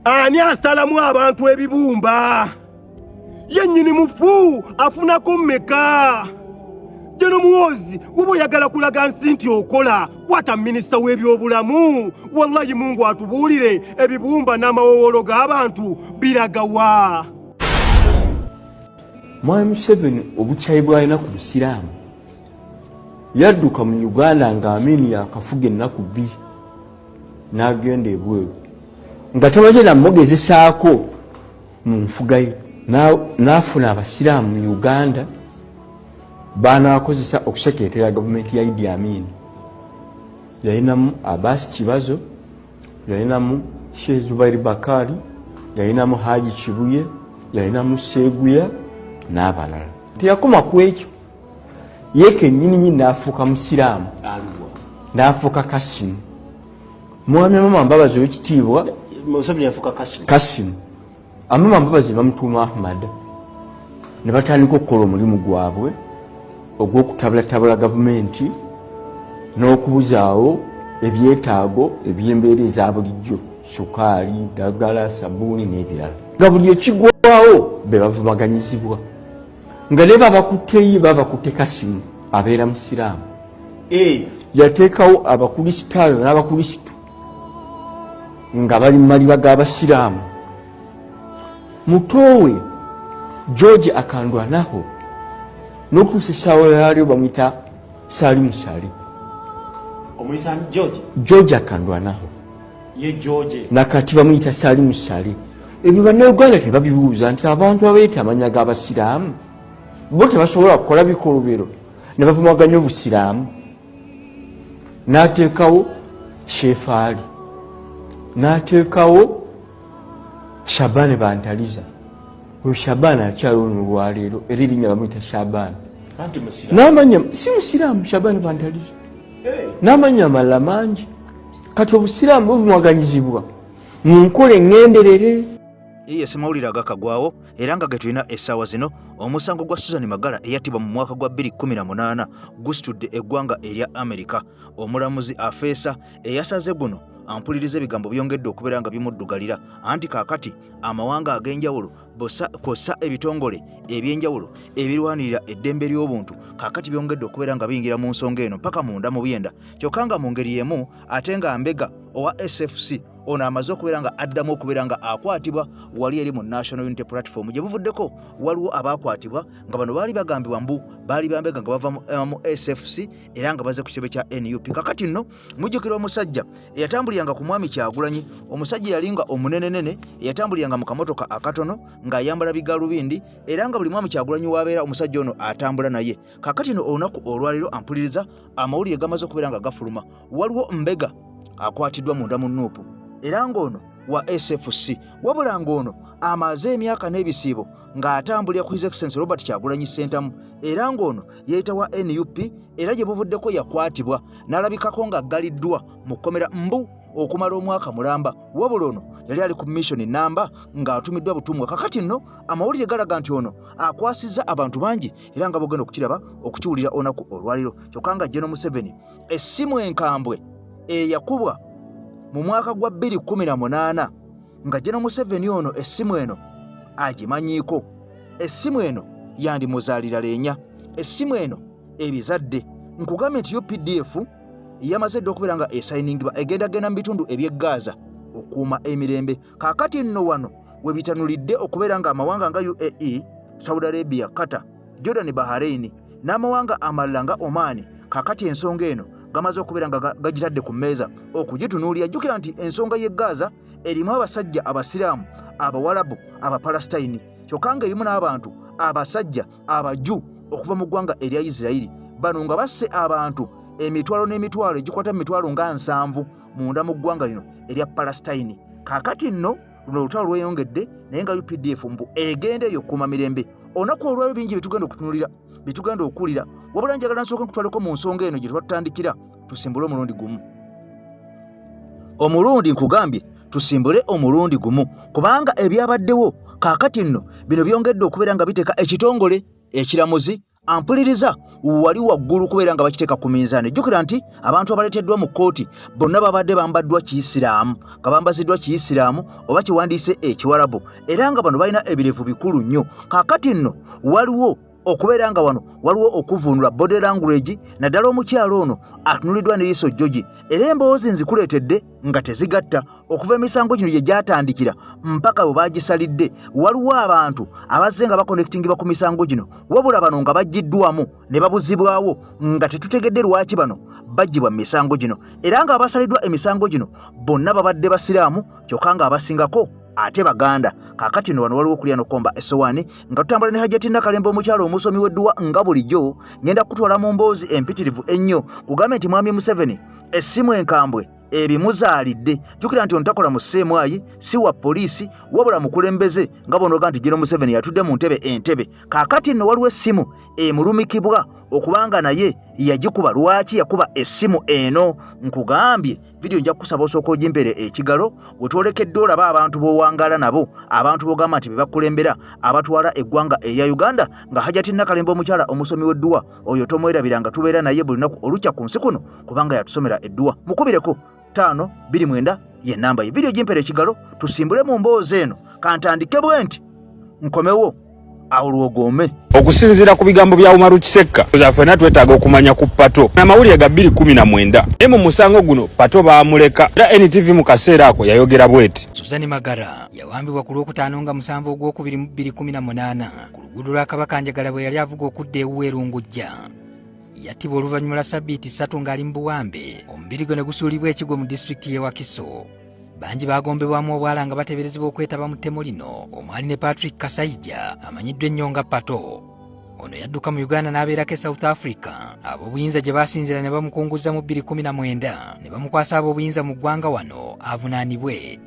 Ani asalamu abantu ebibumba? Yennyini mufu afunako mmeka? Jeno muwozi wobo yagala kulaga nti okola kwata minisita w'ebyobulamu. Wallahi Mungu atubuulire ebibumba n'amawowolo g'abantu biragawa. Mwami Museveni obukyayi bw'alina ku busiraamu yadduka mu Uganda ng'Amin yakafuga ennaku 2 n'agenda ebweru nga tamaze namugezesaako mu nfuga ye n'afuna abasiraamu mu Uganda banaakozesa okusekeetera gavumenti ya Idi Amin. Yalinamu Abbas Kibazo, yalinamu Sheikh Zubair Bakari, yalinamu Haji Kibuye, yalinamu Seguya n'abalala. Teyakoma ku ekyo yeke nnyini n'afuuka musiraamu n'afuuka Kasimu. Mwami Mama Mbabazi w'ekitiibwa Museveni yafuuka Kasimu. Amama Mbabazi bamutuuma Ahmad ne batandika okukola omulimu gwabwe ogw'okutabulatabula gavumenti n'okubuzaawo ebyetaago eby'embeera eza bulijjo, sukaali, ddagala, sabbuuni n'ebirala. Nga buli ekigwawo be bavumaganyizibwa. Nga ne babakutte babakutte Kasimu abeera musiraamu. Yateekawo abakristaayo n'abakristu nga bali mu maliba g'abasiraamu. Mutowe George akandwanaho n'okutuusa essaawa yaalyo bamuyita Salimu Sali. Omuyisa George akandwanaho ye George nakati bamuyita Salimu Sali. Ebyo bannayuganda tebabibuuza nti abantu abeeta amanya g'abasiraamu bo tebasobola kukola bikolobero ne bavumaganya obusiraamu. N'ateekawo Shefaali, n'ateekawo Shabani Bantaliza. Oyo Shabani akyaliwo n'olwaleero era erinnya bamuyita Shabani. N'amanya si musiraamu Shabani Bantaliza. N'amanya amalala mangi. Kati obusiraamu buvumaganyizibwa mu nkola engenderere. Yes, mawulire agakagwawo era nga getulina essaawa zino. Omusango gwa Susan Magala eyattibwa mu mwaka gwa 2018 gusitudde eggwanga erya Amerika. Omulamuzi afeesa eyasaze guno ampuliriza ebigambo byongedde okubeera nga bimuddugalira anti kaakati amawanga ag'enjawulo kossa ebitongole ebyenjawulo ebirwanirira eddembe ly'obuntu kaakati byongedde okubeera nga biyingira mu nsonga eno paka munda mu byenda. Kyokka nga mu ngeri y'emu ate nga Mbega owa SFC ono amaze okubeera nga addamu okubeera nga akwatibwa wali eri mu National Unity Platform gye buvuddeko waliwo abaakwatibwa nga bano baali bagambibwa mbu baali Bambega nga bava mu SFC era nga baze ku kitebe kya NUP. Kakati nno mujjukira omusajja eyatambuliranga ku mwami Kyagulanyi, omusajja yalinga omunenenene eyatambuliranga mu kamotoka akatono ng'ayambala bigalubindi era nga buli mwami Kyagulanyi wabeera omusajja ono atambula naye. Kakati nno olunaku olwaliro ampuliriza amawulire gamaze okubeera nga gafuluma waliwo Mbega akwatiddwa munda mu Nuupu era ng'ono wa SFC wabula ng'ono amaze emyaka n'ebisiibo ng'atambulira ku His Excellency Robert Kyagulanyi Ssentamu era ng'ono yeeyita wa NUP era gye buvuddeko yakwatibwa n'alabikako ng'aggaliddwa mu kkomera mbu okumala omwaka mulamba wabula ono yali ali ku mission namba ng'atumiddwa butumwa. Kakati nno amawulire galaga nti ono akwasizza abantu bangi era nga bogenda okukiraba okukiwulira onaku olwaliro. Kyokka nga General Museveni essimu enkambwe eyakubwa mu mwaka gwa 2018 nga General Museveni ono essimu eno agimanyiiko. Essimu eno yandimuzaalira leenya, essimu eno ebizadde nkugambye nti UPDF yamaze dde okubeera nga esayiningibwa egendagenda mu bitundu eby'e Gaza okuuma emirembe. Kaakati nno wano we bitanulidde okubeera nga amawanga nga UAE, Saudi Arabia, Qatar, Jordan, Bahrain n'amawanga amalala nga Oman kaakati ensonga eno gamaze okubeera nga gagitadde ku mmeeza okugitunuulira. Jjukira nti ensonga y'e Gaza erimu abasajja abasiraamu, abawalabu, abapalesitayini, kyokka nga erimu n'abantu abasajja abaju okuva mu ggwanga erya Isirayiri. Bano nga basse abantu emitwalo n'emitwalo egikwata mu mitwalo nga 7 munda mu ggwanga lino erya Palesitayini. Kaakati nno luno olutalo lweyongedde naye nga UPDF mbu egenda eyo okuuma mirembe. Onaku olwayo bingi bitugenda okutunulira, bitugenda okuwulira, wabula njagala nsooke nkutwaleko mu nsonga eno gye twatandikira tusimbule omulundi gumu. Omulundi nkugambye tusimbule omulundi gumu kubanga ebyabaddewo kaakati nno bino byongedde okubeera nga biteeka ekitongole ekiramuzi ampuliriza wali waggulu kubeera nga bakiteeka ku minzaani. Jjukira nti abantu abaleeteddwa mu kkooti bonna babadde bambaddwa Kiyisiraamu, nga bambaziddwa Kiyisiraamu oba kiwandiise Ekiwarabu, era nga bano balina ebirevu bikulu nnyo. Kaakati nno waliwo okubeera nga wano waliwo okuvuunula body language, naddala omukyalo ono atunuliddwa ne liiso jjogi, era emboozi nzikuleetedde nga tezigatta okuva emisango gino gye gyatandikira mpaka bwe baagisalidde. Waliwo abantu abazze nga bakonektingibwa ku misango gino, wabula bano nga baggiddwamu ne babuzibwawo nga tetutegedde lwaki bano baggyibwa mu misango gino, era nga abasaliddwa emisango gino bonna babadde basiraamu, kyokka nga abasingako ate baganda. Kaakati nno wano waliwo kulya nokomba essowaani nga tutambula ne Hajjati Nakalembe omukyalo omusomi w'edduwa nga bulijjo. Ngenda kutwala mu mboozi empitirivu ennyo kugambe nti Mwami Museveni essimu enkambwe ebimuzaalidde. Jjukira nti ontakola mu CMI si wa poliisi wabula mukulembeze nga bonoga nti General Museveni yatudde mu ntebe entebe. Kaakati nno waliwo essimu emulumikibwa okubanga naye yagikuba. Lwaki yakuba essimu eno? Nkugambye vidiyo nja kusaba osooka ogimpere ekigalo wetwolekedde olaba abantu b'owangaala nabo, abantu b'ogamba nti be bakulembera abatwala eggwanga erya Uganda, nga Hajjati Nakalembe omukyala omusomi w'edduwa oyo tomwerabiranga, tubeera naye buli lunaku olukya ku nsi kuno kubanga yatusomera edduwa. Mukubireko 529 ye namba ye. Vidiyo gimpere ekigalo tusimbule mu mboozi eno kantandike bwe nti nkomewo awo lwogome. Okusinziira ku bigambo bya Umaru Kisekka, ffenna twetaaga okumanya ku Pato n'amawulire ga 2019 ne mu musango guno Pato baamuleka, era NTV mu kaseera ako yayogera bweti. Suzani Magara yawambibwa ku Lwokutaano nga 7 Ogwokubiri 2018 ku luguudo lwa Kabakanjagala bwe yali avuga okudda ewuwe Rungujja. Yattibwa oluvannyuma lwa ssabbiiti 3 ng'ali mu Buwambe, omubiri gwe ne gusuulibwa ekigwo mu disitulikiti y'e Wakiso. Bangi bagombebwamu obwala nga bateeberezebwa okwetaba mu ttemo lino, omwali ne Patrick Kasayija amanyiddwa ennyo nga Pato. Ono yadduka mu Uganda n'abeerako e South Africa. Ab'obuyinza gye baasinzira ne bamukunguza mu 2019 ne bamukwasa ab'obuyinza mu ggwanga wano avunaanibwe.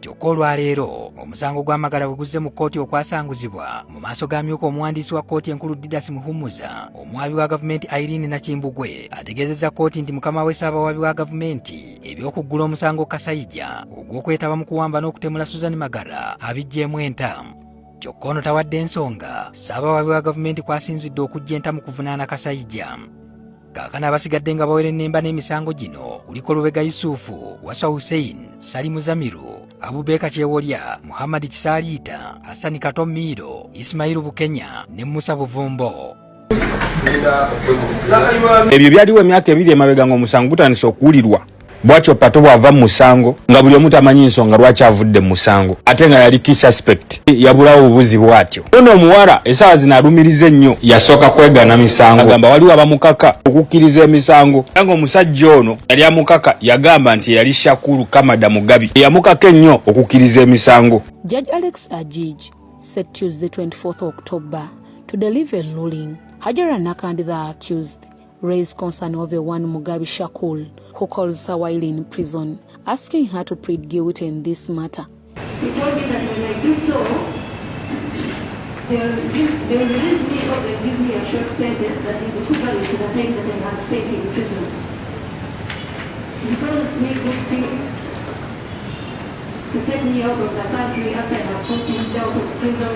Kyokka olwaleero omusango gwa Magala bwe guzze mu kkooti okwasanguzibwa mu maaso g'amyuka omuwandiisi wa kkooti enkulu Didas Muhumuza, omwabi wa gavumenti Irene Nakimbugwe ategeezezza kkooti nti mukama we Ssaabawabi wa gavumenti eby'okuggula omusango Kasayija ogw'okwetaba mu kuwamba n'okutemula Suzani Magara abiggyeemu entamu. Kyokka ono tawadde ensonga Ssaabawabi wa gavumenti kwasinzidde okujja entamu kuvunaana Kasayija. Kaakano abasigadde nga bawera ennemba n'emisango gino kuliko Lubega Yusufu, Waswa Hussein, Salimu Zamiru, Abubeka Kyewolya, Muhammad Kisaliita, Hassani Katomiro, Ismailu Bukenya ne Musa Buvumbo. Ebyo byaliwo emyaka 2 emabega ng'omusango gutandise okuwulirwa. Bwatyo Pato bw'ava mu musango nga buli omu tamanyi nsonga lwaki avudde mu musango, ate nga yali key suspect. Yabulawo obubuzi bwatyo. Ono omuwala essaawa zino alumiriza ennyo, yasooka kwegana misango. Agamba waliwo abamukaka okukkiriza emisango. Nga omusajja ono yali amukaka yagamba nti yali Shakuru Kamada Mugabi yamukaka ennyo okukkiriza emisango. Judge Alex Ajij said Tuesday 24th October to deliver a ruling. Hajara Nakandi, the accused, raised concern over one Mugabi Shakur, who calls Sawili in prison, asking her to plead guilty in this matter. He told me that when I do so, they'll release me or they'll give me a short sentence that is equivalent to the time that I have spent in prison. He promised me good things to take me out of the country after I have gotten out of prison.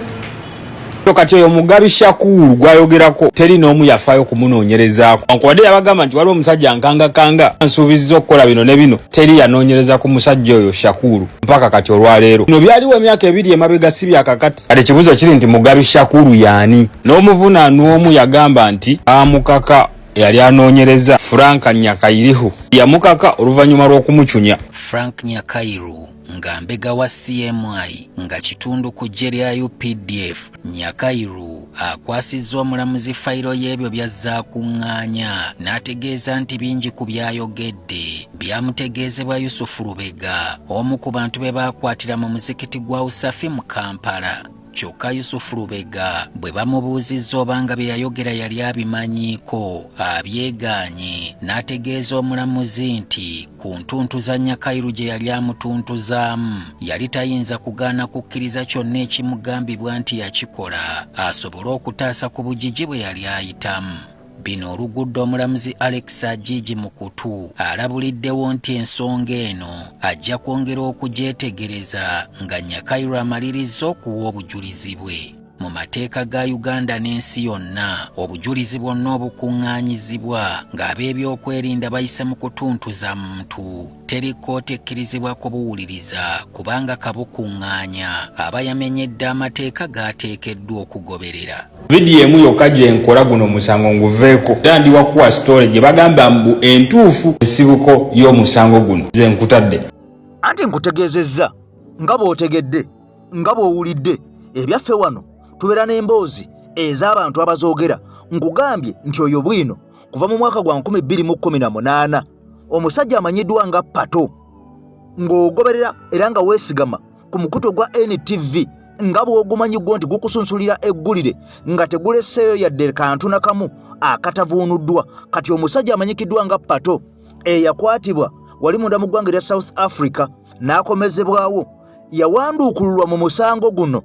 Kati oyo Mugabi Shakur gwayogerako teri n'omu yafaayo kumunoonyerezaako. Ankwadde yabagamba nti waliwo omusajja nkanga nsuubizza okukola bino ne bino, teri yanoonyereza ku musajja oyo Shakur mpaka kati olwaleero. Bino byaliwo emyaka 2 emabega si byakakati. Kati ekibuuzo kiri nti Mugabi Shakur y'ani? N'omuvunaanwa omu yagamba nti amukaka yali anoonyereza Frank Nyakairihu. Yamukaka oluvannyuma lw'okumucunya. Frank Nyakairu nga mbega wa CMI nga kitundu ku ggye lya UPDF. Nyakairu akwasizzwa omulamuzi fayiro y'ebyo byazaakuŋŋaanya n'ategeeza nti bingi ku byayogedde byamutegeezebwa Yusufu Lubega, omu ku bantu be baakwatira mu muzikiti gwa Usafi mu Kampala. Kyokka Yusufu Lubega bwe bamubuuzizza obanga bye yayogera yali abimanyiiko, abyegaanye n'ategeeza omulamuzi nti ku ntuntu za Nyakairu gye yali amutuntuzaamu yali tayinza kugaana kukkiriza kyonna ekimugambibwa nti yakikola asobole okutaasa ku bugigi bwe yali ayitamu. Bino olugudde omulamuzi Alex Ajiji mu kutu alabuliddewo nti ensonga eno ajja kwongera okugyetegereza nga Nyakairu amalirizza okuwa obujulizi bwe. mu mateeka ga Uganda n'ensi yonna. Obujulizi bwonna obukuŋŋaanyizibwa ng'ab'ebyokwerinda bayise mu kutuntuza muntu teri kkooti ekkirizibwa kubuwuliriza kubanga kabukuŋŋaanya aba yamenyedde amateeka g'ateekeddwa okugoberera. Vidiyo emu yokka gye nkola guno musango nguveeko era ndi wakuwa sitole gye bagamba mbu entuufu ensibuko y'omusango guno ze nkutadde. Anti nkutegeezezza nga bw'otegedde nga bw'owulidde ebyaffe wano tubeera n'emboozi ez'abantu abazoogera. Nkugambye nti oyo bwino kuva mu mwaka gwa 2018 omusajja amanyiddwa nga Pato ng'ogoberera era nga weesigama ku mukuto gwa NTV nga bw'ogumanyi gwo nti gukusunsulira eggulire nga teguleseeyo yadde kantu na kamu akatavuunuddwa. Kati omusajja amanyikiddwa nga Pato eyakwatibwa wali munda mu ggwanga erya South Africa n'akomezebwawo yawanduukululwa mu musango guno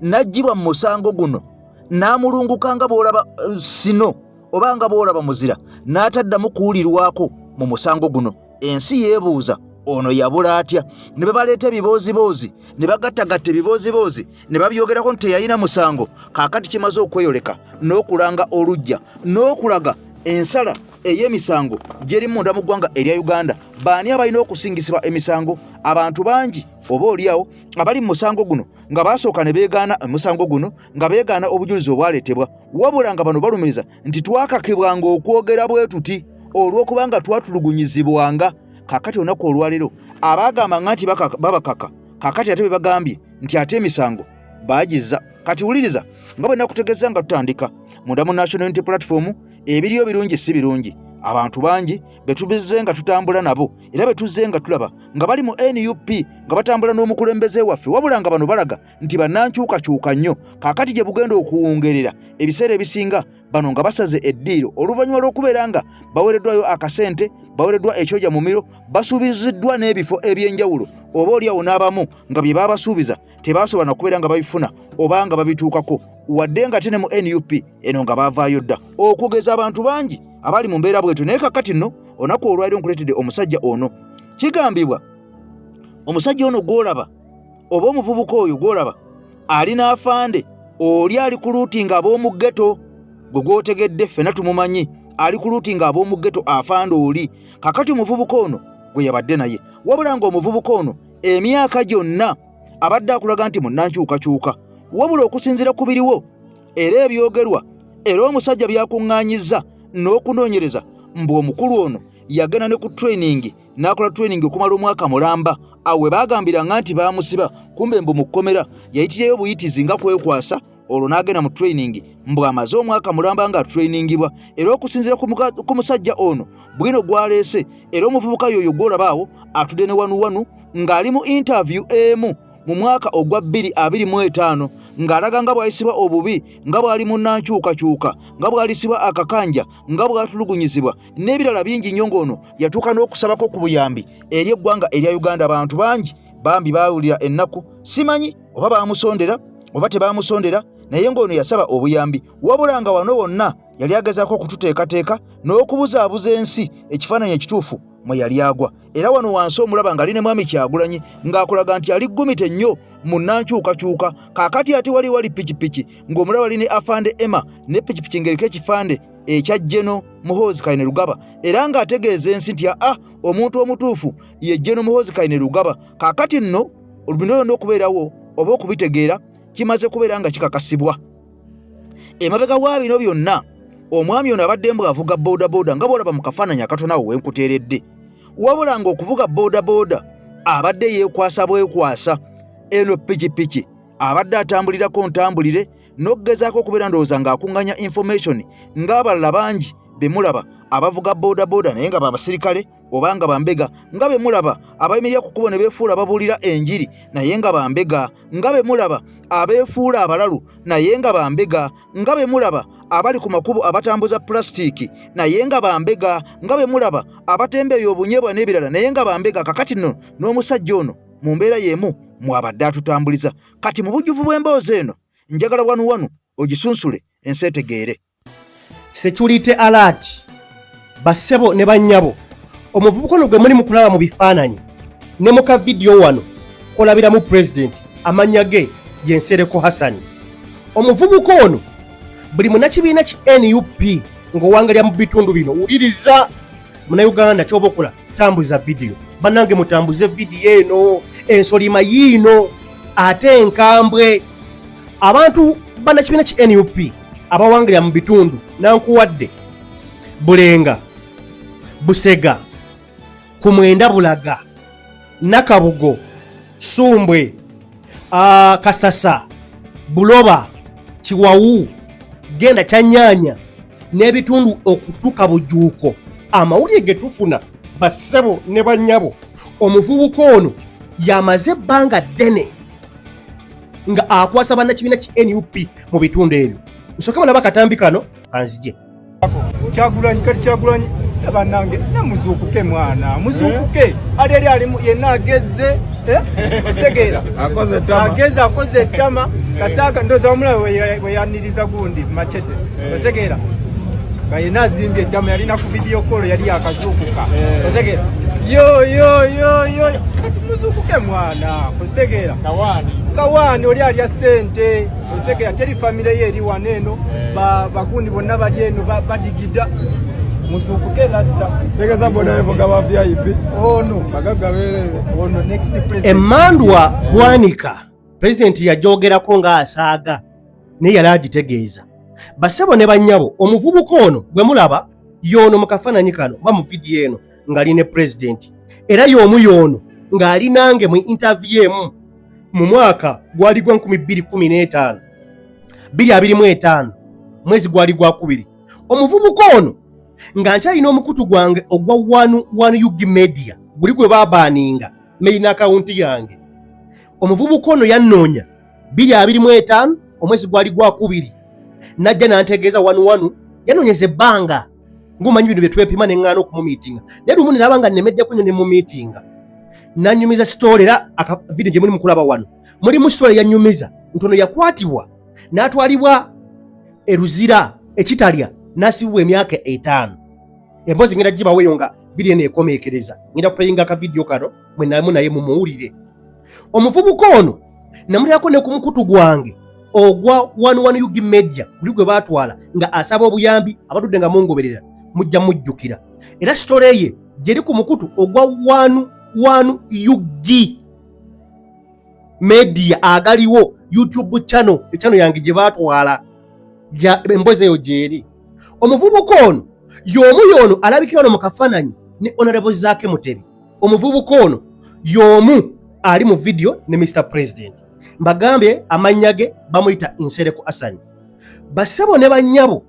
n'aggyibwa mu musango guno n'amulunguka nga bw'olaba sino oba nga bw'olaba muzira n'ataddamu kuwulirwako mu musango guno. Ensi yeebuuza ono yabula atya? Ne baleeta ebibooziboozi ne bagattagatta ebibooziboozi ne babyogerako nti teyalina musango. Kaakati kimaze okweyoleka n'okulanga olujja n'okulaga ensala ey'emisango gyeri munda mu ggwanga erya Uganda. Baani abalina okusingisibwa emisango? Abantu bangi oba oliawo abali mu musango guno nga basooka ne beegaana omusango guno nga beegaana obujulizi obwaleetebwa, wabula nga bano balumiriza nti twakakibwanga okwogera bwe tuti olw'okubanga twatulugunyizibwanga. Kaakati olunaku olwaleero abaagambanga nti babakaka kaakati ate bebagambye nti ate emisango baagizza. Kati wuliriza nga bwe nakutegeeza nga tutandika munda mu National Unity Platform ebiriyo birungi si birungi. Abantu bangi betubizze nga tutambula nabo era betuzze nga tulaba nga bali mu NUP nga batambula n'omukulembeze waffe, wabula nga bano balaga nti bannankyukakyuka nnyo. Kaakati gye bugenda okuwongerera ebiseera ebisinga bano nga basaze eddiiro oluvannyuma lw'okubeera nga baweereddwayo akasente, baweereddwa ekyoja mu miro, basuubiziddwa n'ebifo eby'enjawulo oba oliawo n'abamu nga bye baabasuubiza tebaasobola na kubeera nga babifuna oba nga babituukako wadde nga tene mu NUP eno nga baavaayo dda okugeza abantu bangi abali mu mbeera bwetu. Naye kakati nno onaku olwaliro nkuleetedde omusajja ono. Kigambibwa omusajja ono gw'olaba oba omuvubuka oyo gw'olaba alina afande oli ali ku luutinga ab'omu ghetto gwe gw'otegedde ffenna tumumanyi ali ku luutinga ab'omu ghetto afande oli. Kakati omuvubuka ono gwe yabadde naye, wabula nga omuvubuka ono emyaka gyonna abadde akulaga nti munnankyukakyuka, wabula okusinziira ku biriwo era ebyogerwa era omusajja byakuŋŋaanyizza n'okunoonyereza mbu omukulu ono yagenda ne ku training n'akola training okumala omwaka mulamba. Awe baagambiranga nti baamusiba, kumbe mbu mu kkomera yayitirayo buyitizi nga kwekwasa olwo n'agenda mu training mbu amaze omwaka mulamba nga trainingibwa. Era okusinziira ku musajja ono bwino gwaleese era omuvubuka yoyo gw'olabaawo atudde ne wanuwanu ng'ali mu interview emu mu mwaka ogwa 2025 ng'alaga nga bw'ayisibwa obubi, nga bw'ali munnankyukakyuka, nga bw'alisibwa akakanja, nga bw'atulugunyizibwa n'ebirala bingi nnyo. ng'ono yatuuka n'okusabako ku buyambi eri eggwanga erya Uganda. Abantu bangi bambi baawulira ennaku, simanyi oba baamusondera oba tebaamusondera, naye ng'ono yasaba obuyambi, wabula nga wano wonna yali agezaako okututeekateeka n'okubuzaabuza ensi ekifaananyi ekituufu mwe yali agwa. Era wano wansi omulaba nga ali ne Mwami Kyagulanyi ng'akulaga nti ali ggumite nnyo mu nnankyukakyuka. Kaakati ate wali pikipiki ng'omulaba ali ne afande Emma ne pikipiki ng'eriko ekifande ekya Jeno Muhoozi Kainerugaba, era ng'ategeeza ensi nti omuntu omutuufu ye Jeno Muhoozi Kainerugaba. Kaakati nno bino n'okubeerawo oba okubitegeera kimaze kubeera nga kikakasibwa. Emabega wa bino byonna omwami ono abadde mbu avuga boodabooda nga bw'olaba mu kafaananyi akatono awo wenkuteeredde, wabula ng'okuvuga boodabooda abadde yeekwasa bwekwasa. Eno pikipiki abadde atambulirako ntambulire n'okgezaako okubeera ndowooza ng'akuŋŋanya information ng'abalala bangi be mulaba abavuga boodabooda naye nga babasirikale oba nga bambega, nga be mulaba abayimirira ku kkubo ne beefuula ababuulira enjiri naye nga bambega, nga be mulaba abeefuula abalalu naye nga bambega, nga be mulaba abali ku makubo abatambuza plasitiiki naye nga bambega, nga be mulaba abatembeeya obunyebwa n'ebirala naye nga bambega. Kakati nno n'omusajja ono mu mbeera y'emu mwabadde atutambuliza. Kati mu bujjuvu bw'emboozi eno njagala wanuwanu ogisunsule ensi etegeere. Security alert bassebo ne bannyabo, omuvubuka ono gwe muli mu kulaba mu bifaananyi ne mu ka vidiyo wano kolabiramu pulezidenti amannya ge ye Nsereko Hassan. omuvubuka ono buli munnakibiina ki NUP ng'owangalya mu bitundu bino wuliriza munnayuganda ky'oba okola tambuza vidiyo bannange mutambuze vidiyo eno ensolima yiino ate enkambwe abantu bannakibiina ki NUP abawangalya mu bitundu nankuwadde Bulenga Busega Kumwenda Bulaga Nakabugo Sumbwe Kasasa Buloba Chiwawu genda Kyanyanya n'ebitundu okutuka Bujuuko amawulire ge tufuna bassebo ne bannyabo omuvubuka ono yamaze ebbanga ddene nga akwasa bannakibiina ki NUP mu bitundu ebyo nsooke mulaba katambi kano kanzije Kyagulanyi kati Kyagulanyi bannange namuzuukuke mwana muzuukuke ali eri alimu yenna agezze osegeera akoze ettama kasaaga ndooza omulala we yaniriza gundi machete osegeera nga yenna azimbye ettama yalina ku vidiyo kolo yali akazuukuka osegeera yo kati muzuukuke mwana osegeera kawaani oli alya ssente osegeera teri famire ye eri wano eno bagundi bonna bali eno badigida muzuukuke lasita tegeza bona evoga ba VIP ono bagagabere ono next president Emandwa Bwanika president yajogerako nga asaaga ne yali agitegeeza basebo ne bannyabo omuvubuka ono bwe mulaba yono mu kafaananyi kano ba mu vidiyo eno ng'ali ne president era y'omu yono ng'ali nange mu interview emu mu mwaka gwali gwa 2015 2025 mwezi gwali gwa 2 omuvubuka ono nga nkyalina omukutu gwange ogwa One Yugi Media guli gwe baabaaninga main account yange omuvubuka ono yannoonya 2025 omwezi gwali gwa 2 najja nantegeeza wanu yanoonyeza ebbanga ng'omanyi bino bye twepima ne ŋŋaana okumumiitinga naye lumu ne naba nga nnemeddeko nnyo ne mu miitinga nanyumiza sitole era akavidiyo gye muli mu kulaba wano mulimu sitole yanyumiza ntono yakwatibwa n'atwalibwa eruzira ekitalya n'asibibwa emyaka 5 emboozi ngenda gibaweeyo nga vidiyo eno ekomeekereza ngenda kuplayinga akavidiyo kano mwe namu naye mumuwulire omuvubuka ono namulyako ne ku mukutu gwange ogwa One Yugi Media buli gwe baatwala nga asaba obuyambi abatudde nga mungoberera mujja mujjukira era sitole ye gyeri ku mukutu ogwa One Yugi Media agaliwo YouTube channel yange gye baatwala emboozi eyo gyeri omuvubuka ono y'omu yono alabikira ono mu kafaananyi ne Honorable Zaake Mutebi omuvubuka ono y'omu ali mu vidiyo ne Mr President mbagambye amannya ge bamuyita Nsereko Hassan bassebo ne bannyabo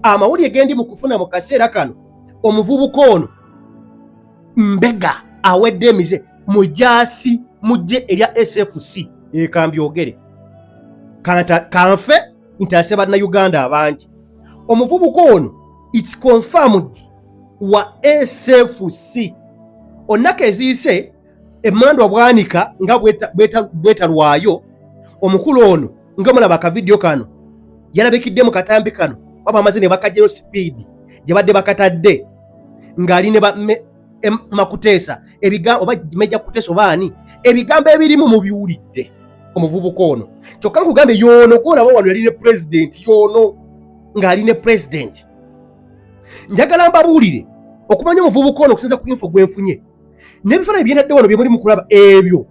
amawulire gendi mu kufuna mu kaseera kano omuvubuka ono mbega awedde emize mujaasi mujje erya SFC ekambyogere kanfe ntase bannayuganda abangi omuvubuka ono it's confirmed wa SFC onnaka eziyise Emandwa Bwanika nga bwetalwayo omukulu ono nga mulaba akavidiyo kano yalabikidde mu katambi kano baba amaze ne bakajjayo speed gye badde bakatadde ng'ali ne Makuteesa ebigambo oba Meja Kuteesa obaani ebigambo ebirimu mu biwulidde omuvubuka ono kyokka nkugambe yono gwolaba wano yali ne president yono ng'ali ne president njagala mbabuulire okumanya omuvubuka ono okusinza ku info gwenfunye n'ebifaananyi byentadde wano bye muli mu kulaba ebyo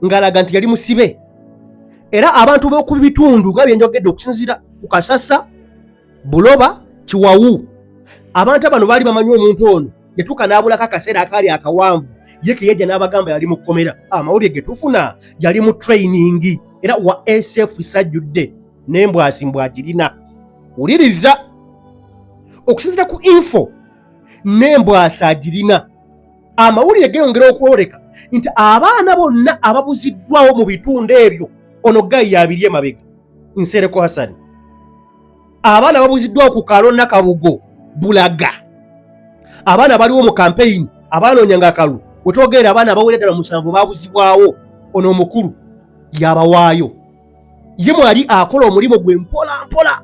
ng'alaga nti yali musibe era abantu b'oku bitundu nga bye njogedde okusinziira ku Kasasa Buloba Kiwawu abantu bano baali bamanyi omuntu ono yetuuka n'abulako akaseera akaali akawanvu ye ke yejja n'abagamba yali mu kkomera amawulire ge tufuna yali mu training era wa SF sajjudde n'embwasi mbwagirina wuliriza okusinziira ku info n'embwasi agirina amawulire geyongera okwoleka nti abaana bonna ababuziddwawo mu bitundu ebyo ono gayi yabiri emabega Nsereko Hassan abaana babuziddwawo ku Kalo Nakabugo Bulaga abaana baliwo mu campaign abanoonyanga akalu wetwogerera abaana abawera ddala 7 babuzibwawo ono omukulu yabawaayo ye mwali akola omulimu gwe mpola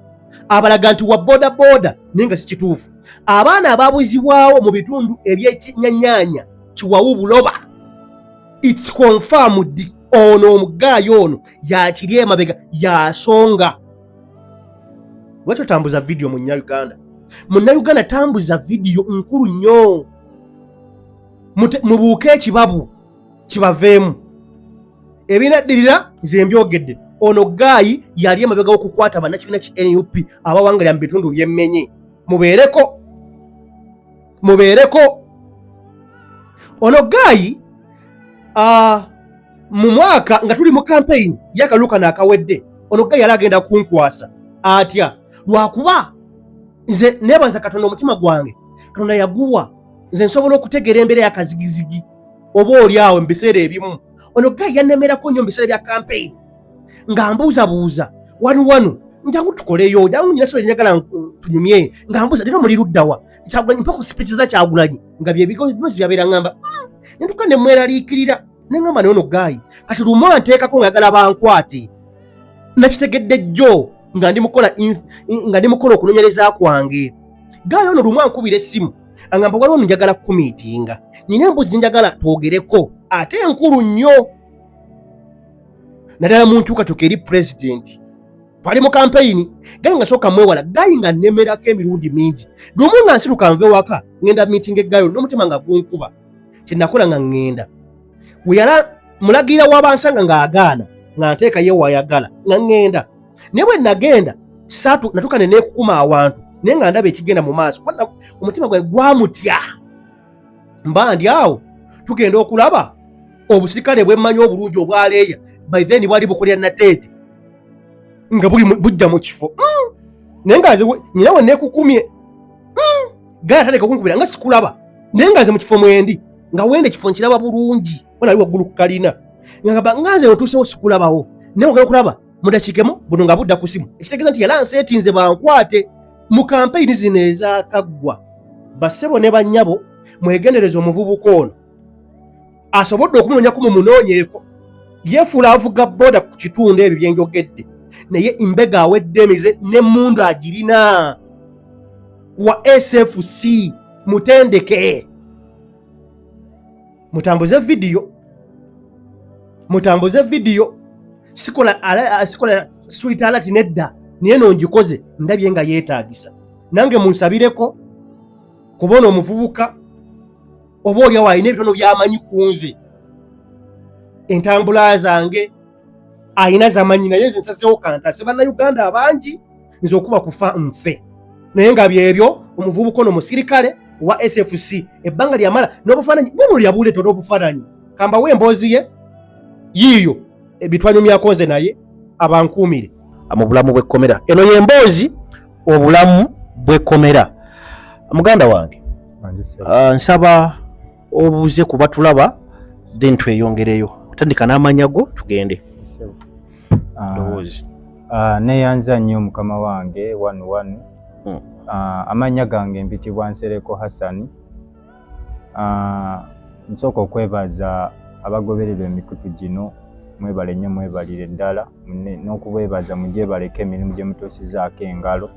abalaga nti wa boda naye nga si kituufu abaana ababuzibwawo mu bitundu eby'Ekinyanyanya Kiwawu Buloba it's confirmed ono omugaayo ono yakiri emabega yasonga lwaki otambuza vidiyo mu Uganda? Munnayuganda tambuza vidiyo nkulu nnyo, mubuuke ekibabu kibaveemu. Ebinaddirira nze mbyogedde. Ono Guy yali emabega okukwata bannakibiina ki NUP abawangalira mu bitundu by'emmenye. Mubeereko. Ono Guy mu mwaka nga tuli mu campaign yakaluka nakawedde, ono Guy yali agenda kunkwasa atya lwakuba nze nebaza Katonda omutima gwange, Katonda yaguwa nze nsobola okutegeera embeera y'akazigizigi oba oli awo mu biseera ebimu. Ono Guy yannemerako nnyo mu biseera bya campaign nga mbuuzabuuza wanu njangu tukoleyo, jangu nyina sobola njagala tunyumye, nga mbuuza lero muli luddawa Kyagulanyi mpaka speech za Kyagulanyi nga byebigozi byabeera ngamba nentuka ne mweraliikirira ne ngamba n'ono Guy kati lumu anteekako ngayagala bankwate. Nakitegedde jjo nga ndi mukola okunoonyereza kwange. Guy ono lumu ankubira essimu angamba waliwo njagala kumiitinga, nina embuzi njagala twogereko ate enkulu nnyo. Naddala muntuukatuuka eri president twali mu campaign, Guy nga sooka mwewala, Guy nga nnemerako emirundi mingi. Lumu nga nsiruka nve waka ngenda meeting Guy n'omutima nga gunkuba, kyenakola nga ngenda weyala mulagirira w'abansanga ng'agaana nga nteeka ye wayagala nga ngenda. Naye bwe nagenda satu natuuka ne neekukuma awantu naye nga ndaba ekigenda mu maaso, omutima gwange gwamutya. Mba ndi awo tugenda okulaba obusirikale bwemmanyi obulungi obwaleeya by then bwali bukolera Nateete nga bujja mu kifo. Naye nga nze nyina we neekukumye. Guy atandika okunkubira nga sikulaba, naye nga nze mu kifo mwendi nga wenda ekifo nkiraba bulungi, wali waggulu ku kalina nga nze otuusewo sikulabawo. Naye ogenda okulaba mu dakiikemu buno nga budda ku simu, ekitegeeza nti yali anseetinze bankwate. Mu kampeyini zino ezakaggwa bassebo ne bannyabo mwegendereza omuvubuka ono asobodde okumunoonyako mumunoonyeeko. Yeefuula avuga booda ku kitundu ebyo bye njogedde, naye imbega awedde emize n'emmundu agirina wa SFC. Mutendeke mutambuze vidiyo sikola street alert nedda, naye nongikoze ndabye nga yeetaagisa. Nange munsabireko kubona omuvubuka oba oli awo alina ebitono by'amanyi ku nze, entambula zange ayina zamanyi, naye nze nsazeewo kantase bannayuganda abangi nze okuba kufa nfe. Naye nga byebyo omuvubuka ono musirikale wa SFC ebbanga lyamala n'obufaananyi buno lyabuleeta n'obufaananyi kambawo emboozi ye yiiyo ebitwanyumyako nze naye abankuumire mu bulamu bw'ekkomera. Eno y'emboozi obulamu bw'ekkomera. Muganda wange nsaba obuuze kuba tulaba then tweyongereyo, tandika n'amanya go tugende. Neyanza nnyo mukama wange wanu amanya gange mpitibwa Nsereko Hassan. Nsooka okwebaza abagobererwa emikutu gino, mwebale nnyo, mwebalire ddala n'okubwebaza mujje baleke emirimu gye mutuusizaako engalo.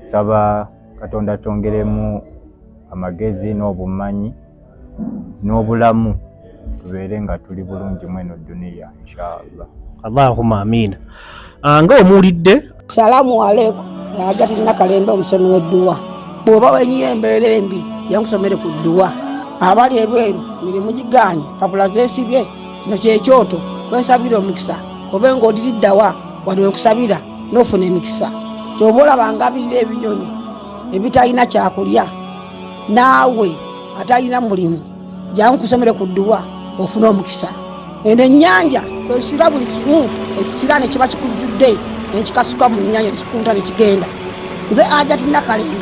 Saba Katonda twongeremu amagezi n'obumanyi n'obulamu tubeere nga tuli bulungi mweno duniya inshallah. Allahumma amina. Nga omuwulidde, salamu alaikum. Ajati Nakalembe omusomi w'edduwa. Bw'oba wenyiye embeera embi yankusomere ku dduwa. Abali ebweru mirimu gigaanye, papula zeesibye, kino kyekyoto kwensabira omukisa kobe ng'odiriddawa wali wenkusabira n'ofuna emikisa. Ky'oba olaba ngabirira ebinyonyi ebitalina kyakulya naawe atalina mulimu, jangu kusomere ku dduwa ofune omukisa. Eno ennyanja kwesula buli kimu ekisira ne kiba kikujjudde nekikasuka mu nnyanja nekikunta nekigenda. Nze Ajati Nakalembe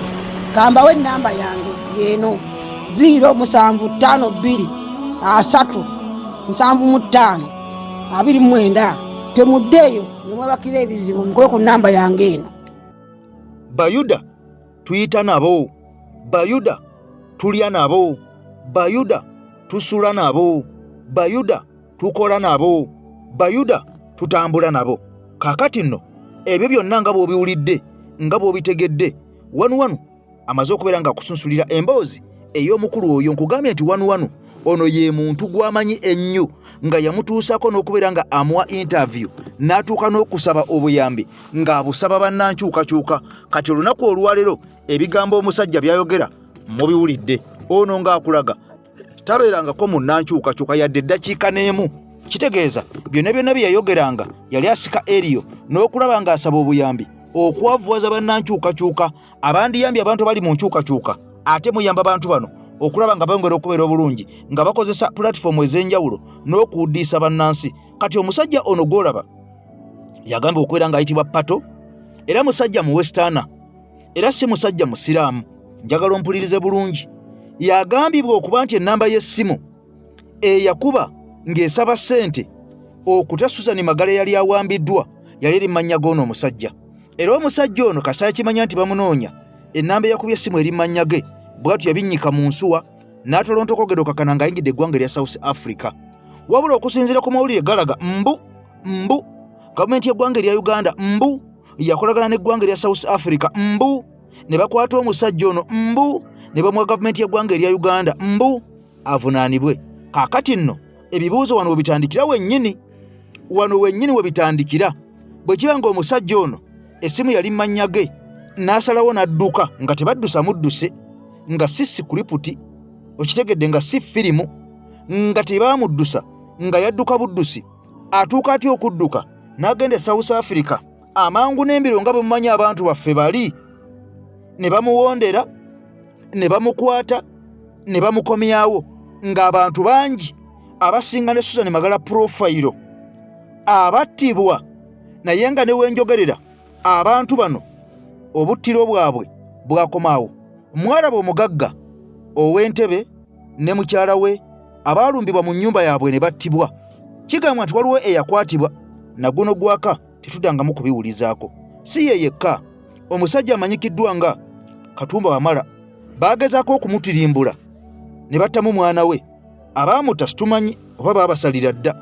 kambawo ennamba yange yeeno 052237529. Temuddeeyo nemwebakira ebizibu mukole ku nnamba yange eno. Bayuda tuyita nabo, Bayuda tulya nabo, Bayuda tusula nabo, Bayuda tukola nabo, Bayuda tutambula nabo. Kaakati nno ebyo byonna nga bw'obiwulidde nga bw'obitegedde, wanu amaze okubeera nga akusunsulira emboozi ey'omukulu oyo. Nkugambye nti wanu ono ye muntu gw'amanyi ennyo nga yamutuusako n'okubeera nga amuwa interview n'atuuka n'okusaba obuyambi ng'abusaba bannankyukakyuka. Kati olunaku olwaleero ebigambo omusajja byayogera mubiwulidde. Ono ng'akulaga tabeerangako mu nnankyukakyuka yadde eddakiika n'emu. Kitegeeza byonna byonna bye yayogeranga yali asika eriyo n'okulaba ng'asaba obuyambi okwavuwaza bannankyukakyuka abandiyambye abantu bali mu nkyukakyuka ate muyamba abantu bano okulaba nga bongera okubeera obulungi nga bakozesa pulatifomu ez'enjawulo n'okuwuddiisa bannansi. Kati omusajja ono gw'olaba yagamba okubeera ng'ayitibwa Pato, era musajja mu westaana, era si musajja musiraamu. Njagala ompulirize bulungi. Yagambibwa okuba nti ennamba y'essimu eyakuba ng'esaba ssente okuta Susan Magala yali awambiddwa yali eri mannya g'ono omusajja. Era omusajja ono kasaya kimanya nti bamunoonya ennamba eyakubye essimu eri mannya ge bw'atyo yabinnyika mu nsuwa n'atolontoka ogero kakana ng'ayingidde eggwanga erya South Africa. Wabula okusinziira ku mawulire galaga mbu gavumenti y'eggwanga erya Uganda yakolagana n'eggwanga erya South Africa ne bakwata omusajja ono ne bamuwa gavumenti y'eggwanga erya Uganda avunaanibwe. Kaakati nno ebibuuzo wano webitandikira wennyini webitandikira. Bwe kiba ng'omusajja ono essimu yali mannya ge n'asalawo n'adduka nga tebaddusa mudduse, nga si sikuriputi, okitegedde nga si firimu, nga tebaamuddusa, nga yadduka buddusi, atuuka atya okudduka n'agenda South Africa amangu n'embiro nga bamumanyi abantu baffe bali, ne bamuwondera, ne bamukwata, ne bamukomyawo, ng'abantu bangi abasinga ne Susan Magala profayiro abattibwa. Naye nga ne wenjogerera abantu bano obuttiro bwabwe bwakomaawo. Mwalaba omugagga ow'Entebe ne mukyala we abaalumbibwa mu nnyumba yaabwe ne battibwa. Kigambwa nti waliwo eyakwatibwa na guno gwaka tetuddangamu kubiwulizaako. Si ye yekka, omusajja amanyikiddwa nga Katumba Wamala baagezaako okumutirimbula ne battamu mwana we. Abaamutta situmanyi oba baabasalira dda.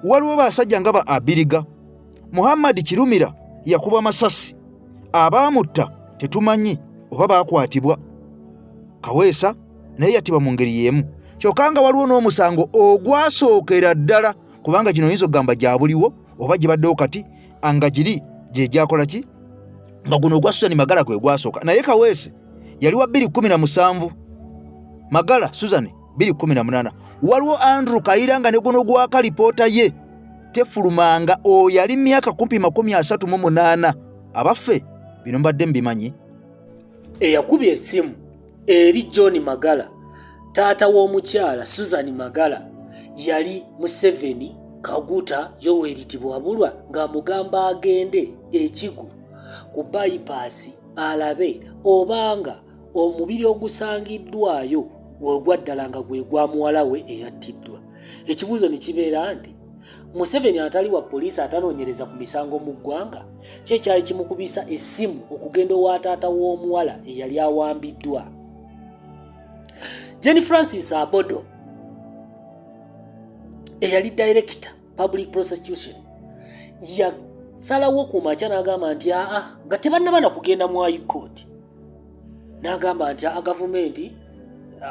Waliwo basajja nga ba Abiriga. Muhammad Kirumira yakuba amasasi. Abaamutta tetumanyi oba baakwatibwa. Kaweesa naye yattibwa mu ngeri y'emu. Kyokka nga waliwo n'omusango ogwasookera ddala, kubanga gino oyinza okugamba gyabuliwo oba gibaddewo kati nga giri gye gyakola ki, nga guno ogwa Susan Magala gwe gwasooka. Naye Kaweese yali wa 2017, Magala Susan 2018. Waliwo Andrew Kayira nga ne guno gwaka lipoota ye tefulumanga, o yali myaka 38. Abaffe bino mbadde mbimanyi. Eyakubye essimu eri John Magala, taata w'omukyala Susan Magala, yali Museveni Kaguta Yoweri Tibwabulwa ng'amugamba agende ekigu ku bypass alabe obanga omubiri ogusangiddwayo ogwa ddala nga gwe gwa muwala we eyattiddwa. Ekibuuzo ne kibeera nti Museveni atali wa poliisi atanoonyereza ku misango mu ggwanga kyekyali kimukubisa essimu okugenda owa taata w'omuwala eyali awambiddwa. Jenny Francis Abodo eyali director public prosecution yasalawo ku makya n'agamba nti nga tebannabana kugenda mu high court, n'agamba nti gavumenti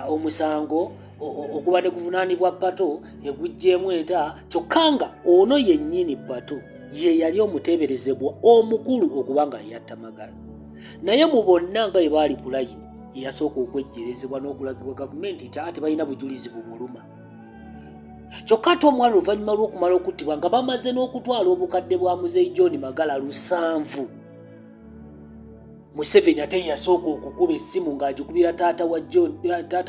omusango okuba ne kuvunaanibwa Pato egujjeemu enta, kyokka nga ono yennyini Pato ye yali omuteeberezebwa omukulu okuba nga yatta Magala. Naye mu bonna nga ebaali ku layini ye yasooka okwejjerezebwa n'okulagibwa gavumenti nti ate balina bujulizi bumuluma. Kyokka ate omwala oluvannyuma lw'okumala okuttibwa nga bamaze n'okutwala obukadde bwa Muzeeyi John Magala 7. Museveni ate yasooka okukuba essimu ng'agikubira taata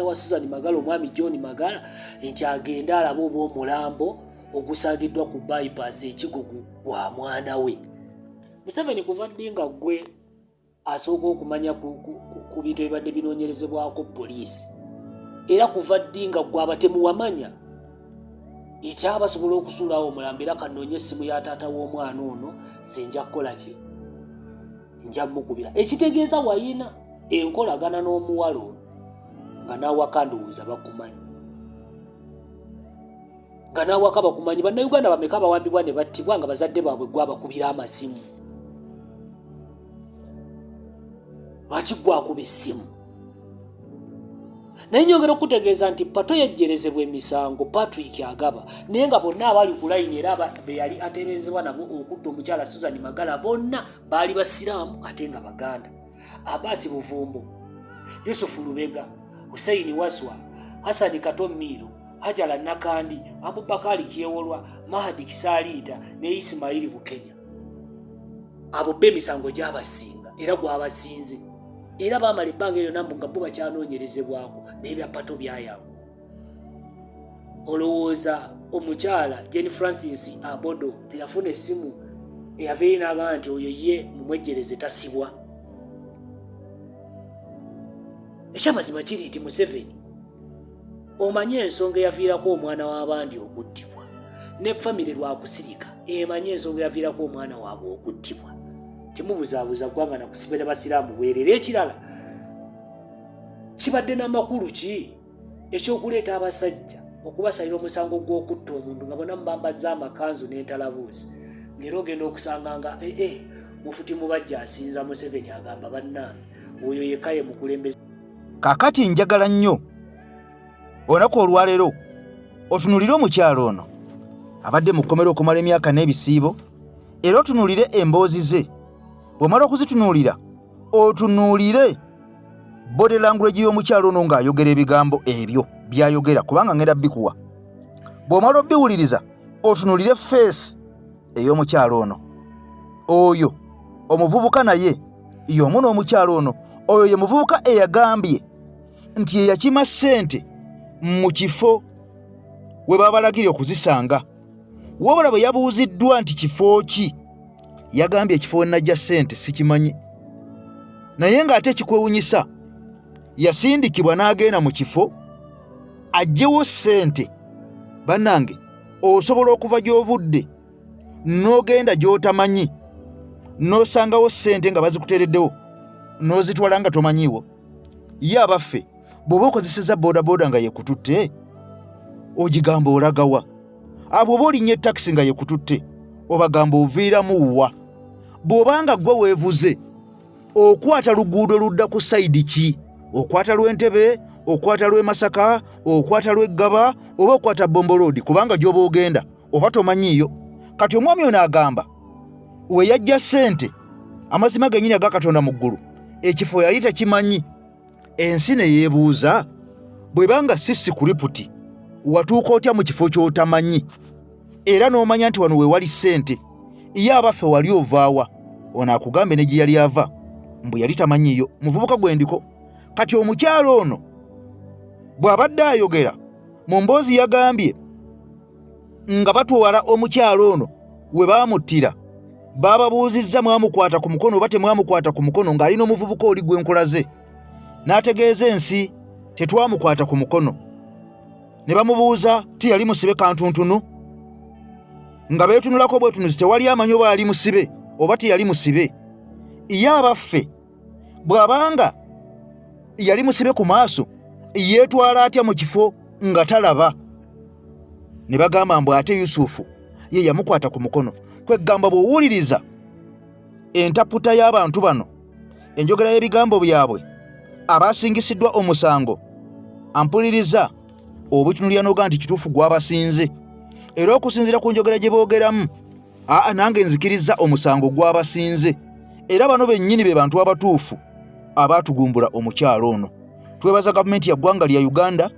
wa Susan Magala, omwami John Magala, nti agenda alaba oba omulambo ogusangiddwa ku bypass ekigugu gwa mwana we. Museveni kuva ddi nga gwe asooka okumanya ku bintu ebibadde binoonyerezebwako poliisi, era kuva ddi nga gwe abatemu wamanya nti abasobola okusuulawo omulambo, era kanoonye essimu ya taata w'omwana ono sinja kukola ki, nja mukubira. Ekitegeeza wayina enkolagana n'omuwala ono nga naawaka ndowooza bakumanyi, nga naawaka bakumanyi. Bannayuganda bameka abawambibwa ne battibwa nga bazadde baabwe gwe abakubira amasimu? Lwaki gwe akuba essimu? naye nyongera okutegeeza nti Pato yajjerezebwa emisango Patrick Agaba naye nga bonna abali ku layini era be yali ateeberezebwa nabo okutta omukyala Susan Magala bonna baali basiraamu ate nga Baganda. Abasi Buvumbo, Yusufu Lubega, Hussein Waswa, Hassan Katomiro, Hajala Nakandi, Abubakari Kyewolwa, Mahadi Kisaliita ne Ismaili Bukenya. Abo b'emisango gy'abasinga era gwabasinze. Era baamala ebbanga eryo nambu nga bo bakyanoonyerezebwako n'ebya Pato byayangu. Olowooza omukyala Jenny Francis Abodo teyafuna essimu eyava n'agamba nti oyo ye mumwejjereze tasibwa. Ekyamazima kiri nti Museveni omanye ensonga eyaviirako omwana w'abandi okuttibwa ne famire lwakusirika emanye ensonga eyaviirako omwana waabwe okuttibwa. Temubuzaabuza ggwanga na kusibira basiraamu bwerere. Ekirala kibadde n'amakulu ki ekyokuleeta abasajja okubasalira omusango gw'okutta omuntu nga bonna mubambazza amakanzu n'entalabuusi ng'era ogenda okusanga nga mufuti mubajja asinza Museveni agamba bannange oyo yekka ye mukulembeze. Kaakati njagala nnyo olunaku olwaleero otunuulire omukyalo ono abadde mu kkomera okumala emyaka n'ebisiibo era otunuulire emboozi ze. Bw'omala okuzitunuulira otunuulire body language y'omukyalo ono ng'ayogera ebigambo ebyo by'ayogera kubanga ngenda bikuwa. Bw'omala obbiwuliriza otunuulire face ey'omukyalo ono. Oyo omuvubuka naye y'omu n'omukyalo ono. Oyo ye muvubuka eyagambye nti ye yakima ssente mu kifo we babalagire okuzisanga. Wabula bwe yabuuziddwa nti kifo ki yagambye ekifo najja ssente sikimanyi. Naye ng'ate ekikwewunyisa yasindikibwa n'agenda mu kifo ajjewo ssente. Bannange osobola okuva gy'ovudde n'ogenda gy'otamanyi n'osangawo ssente nga bazikuteereddewo n'ozitwala nga tomanyiiwo. Ye abaffe bw'oba okozeseza boodabooda nga yekututte ogigamba olagawa. Bw'oba olinnye takisi nga yekututte obagamba oviiramu wa. Bw'obanga ggwe weevuze okwata luguudo ludda ku sayidi ki? Okwata lw'Entebbe, okwata lw'e Masaka, okwata lw'Eggaba oba okwata Bombo Road kubanga gy'oba ogenda oba tomanyiiyo. Kati omwami ono agamba we yajja ssente amazima gennyini aga Katonda mu ggulu ekifo yali takimanyi. Ensi ne yeebuuza bw'ebanga si kuriputi watuuka otya mu kifo ky'otamanyi era n'omanya nti wano we wali ssente. Ye abaffe wali ovaawa? Ono akugambe ne gye yali ava mbu yali tamanyiiyo. Muvubuka gwe ndiko. Kati omukyalo ono bw'abadde ayogera mu mboozi yagambye nga batwala omukyalo ono we baamuttira baababuuzizza mwamukwata ku mukono oba temwamukwata ku mukono ng'alina omuvubuka oli gwe nkola ze. N'ategeeza ensi tetwamukwata ku mukono. Ne bamubuuza ti yali musibe kantuntunu nga beetunulako bwetunuzi tewali amanyi oba yali musibe oba teyali musibe. Ye abaffe bw'abanga yali musibe ku maaso yeetwala atya mu kifo nga talaba? Ne bagamba mbu ate Yusufu ye yamukwata ku mukono. Kwegamba bw'owuliriza entaputa y'abantu bano enjogera y'ebigambo byabwe abasingisiddwa omusango ampuliriza obutunulira n'oga nti kituufu gwabasinze era okusinziira ku njogera gye boogeramu nange nzikiriza omusango gwabasinze era bano bennyini be bantu abatuufu abaatugumbula omukyalo ono. Twebaza gavumenti ya ggwanga lya Uganda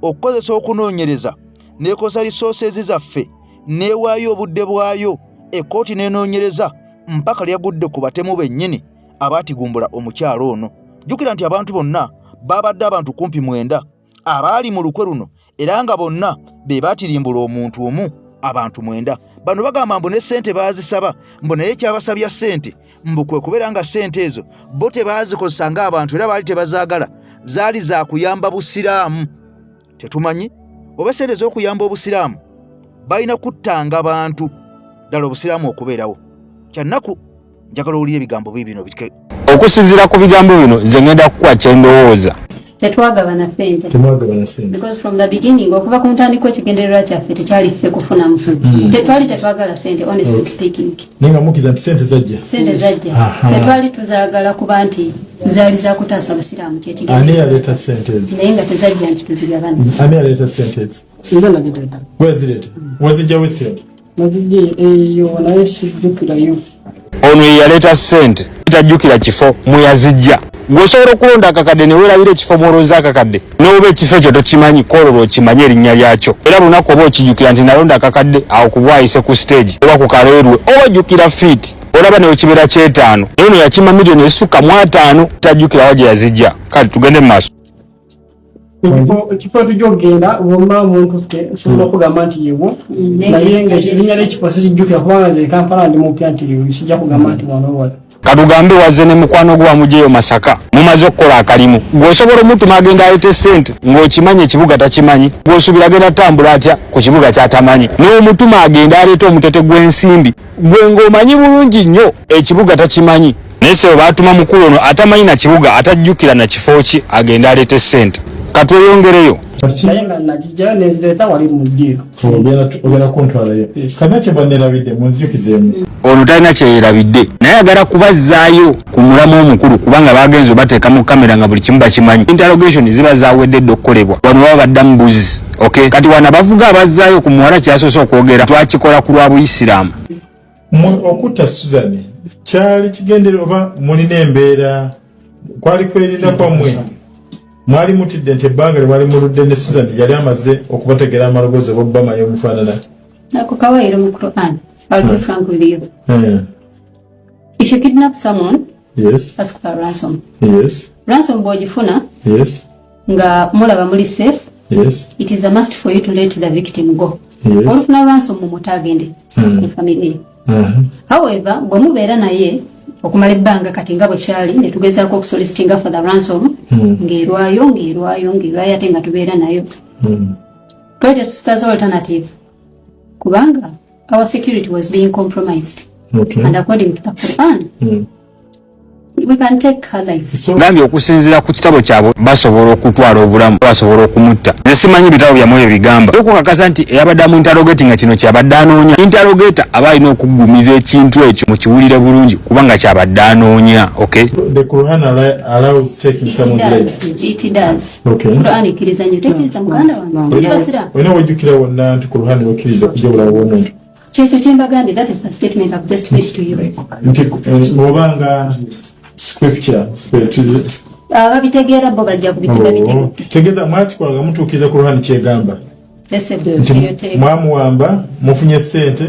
okukozesa okunoonyereza n'ekosa resources zaffe n'ewaayo obudde bwayo ekkooti n'enoonyereza mpaka lyagudde ku batemu bennyini abaatigumbula omukyalo ono. Jjukira nti abantu bonna babadde abantu kumpi 9 abaali mu lukwe luno era nga bonna be baatirimbula omuntu omu abantu 9. Bano bagamba mbu ne ssente baazisaba mbu naye kyabasabya ssente mbu kwe kubeera nga ssente ezo bo tebaazikozesa ng'abantu era baali tebazaagala zaali za kuyamba busiraamu. Tetumanyi oba ssente ez'okuyamba obusiraamu balina kuttanga bantu ddala obusiraamu okubeerawo. Kyannaku njagala owulire ebigambo bino bitike. Okusinziira ku bigambo bino nze ngenda kukuwa kye ndowooza Tetwagabana ssente. Temwagabana ssente. Because from the beginning okuva ku ntandikwa ekigendererwa kyaffe tekyali ffe kufuna mufu. Tetwali tetwagala ssente honestly speaking. Nenga mukiza nti ssente zajja. Ssente zajja. Tetwali tuzaagala kuba nti zaali za kutaasa busiraamu kyekigendererwa. Ani yaleeta ssente ezo? Naye nga tezajja nti tuzigabana. Ani yaleeta ssente ezo? Nze naziteeta. Wezireeta? Wazijjawo ssente? Nazijja eyo naye sijjukirayo. Ono ye yaleeta ssente tajjukira kifo mweyazijja. Gwosobola okulonda akakadde ne weerabira ekifo mwolowooza akakadde n'oba ekifo ekyo tokimanyi koololo okimanye erinnya lyakyo era lunaku oba okijjukira nti nalonda akakadde awo kubwayise ku stage oba ku kaleerwe oba ojjukira fiiti olaba ne wekibeera ky'etaano naye ono yakima miliyoni ezisukka mu 5 tajjukira wa gye yazijja. Kale tugende mu maaso. Ekifo tujogenda wonna omuntu ffe osobola okugamba nti yewo naye erinnya ly'ekifo sikijjukira kubanga nze Kampala ndi mupya nti sijja kugamba nti wano wala. Katugambe wazze ne mukwano gwa mujeyo Masaka mumaze okukola akalimu gw'osobola omutuma agenda alete ssente ng'okimanyi ekibuga takimanyi gw'osuubira agenda tambula atya ku kibuga kyatamanyi n'omutuma agenda alete omutete gw'ensimbi gwe ng'omanyi bulungi nnyo ekibuga takimanyi naye sebo baatuma mukulu ono atamanyi na kibuga atajjukira na kifo ki agenda alete ssente katweyongereyo naye nga nagiggyayo nezireeta wali mu ddiiro ogenda kuntwalayo kana kye bannerabidde munzijukizeemu. Ono talina kyeyerabidde naye agala kubazzaayo ku mulamu omukulu kubanga bagenze bateekamu kamera nga buli kimu bakimanyi. Interrogation ziba zaawedde dde okukolebwa wano baba baddamu buzi. Okay, kati wana bavuga abazzaayo ku muwala kyasoose okwogera twakikola ku lwa Buyisiraamu. Okutta Susan kyali kigendera oba mulina embeera kwali kwerinda kwammwe mwali mutidde nti ebbanga lye mwali muludde ne Susan yali amaze okubategera amaloboozi oba omufaanana? Nako kawaida mu Quran. I'll be frank with you. If you kidnap someone, yes, ask for ransom. Yes. Ransom bw'ogifuna, yes, nga mulaba muli safe, yes, it is a must for you to let the victim go. Yes. Olufuna ransom mumutagende ku family. However, bwe mubeera naye okumala ebbanga kati nga bwe kyali ne tugezaako okusolicitinga for the ransom ng'erwayo ate nga tubeera nayo. Twetya tusitaza alternative kubanga our security was being compromised. Okay. And according to the Quran, we can take her life. Gambye okusinziira ku kitabo kyabwe basobola okutwala obulamu basobola okumutta. Nze simanyi bitabo byamwe bigamba okukakasa nti eyabadde mu interrogating nga kino kyabadde anoonya. Interrogator aba alina okuggumiza ekintu ekyo mukiwulire bulungi kubanga kyabadde anoonya. Okay? The Quran allows taking someone's life. It does. Okay. Quran ikiriza nyo tekiriza muganda wange. Wena wajjukira wonna nti Quran wakkiriza kujja omuntu. Kyekyo kyembagambye, that is the statement I've just made to you. Nti obanga scripture babitegeera bo bajja kubitegeera. Tegeeza mwakikolanga mutuukiriza ku Quran kyegamba. Mwamuwamba mufunye ssente